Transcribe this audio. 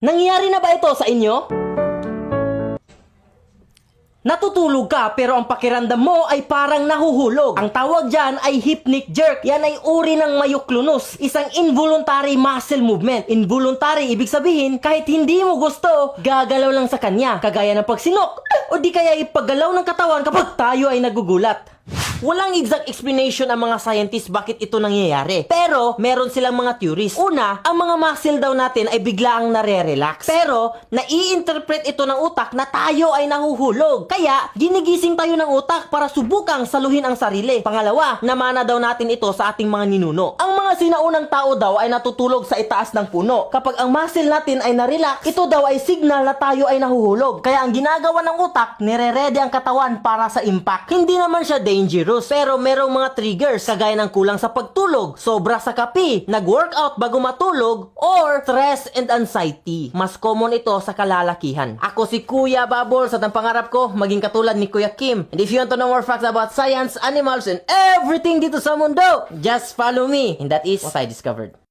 Nangyari na ba ito sa inyo? Natutulog ka pero ang pakiramdam mo ay parang nahuhulog. Ang tawag dyan ay hypnic jerk. Yan ay uri ng mayoclonus, isang involuntary muscle movement. Involuntary, ibig sabihin kahit hindi mo gusto, gagalaw lang sa kanya. Kagaya ng pagsinok o di kaya ipaggalaw ng katawan kapag tayo ay nagugulat. Walang exact explanation ang mga scientists bakit ito nangyayari. Pero, meron silang mga theories. Una, ang mga muscle daw natin ay biglaang nare-relax. Pero, nai-interpret ito ng utak na tayo ay nahuhulog. Kaya, ginigising tayo ng utak para subukang saluhin ang sarili. Pangalawa, namana daw natin ito sa ating mga ninuno. Ang mga sinaunang tao daw ay natutulog sa itaas ng puno. Kapag ang muscle natin ay na-relax, ito daw ay signal na tayo ay nahuhulog. Kaya ang ginagawa ng utak, nire-ready ang katawan para sa impact. Hindi naman siya dangerous. Pero merong mga triggers kagaya ng kulang sa pagtulog, sobra sa kape, nag-workout bago matulog, or stress and anxiety. Mas common ito sa kalalakihan. Ako si Kuya Bubbles at ang pangarap ko maging katulad ni Kuya Kim. And if you want to know more facts about science, animals, and everything dito sa mundo, just follow me. And that is what I discovered.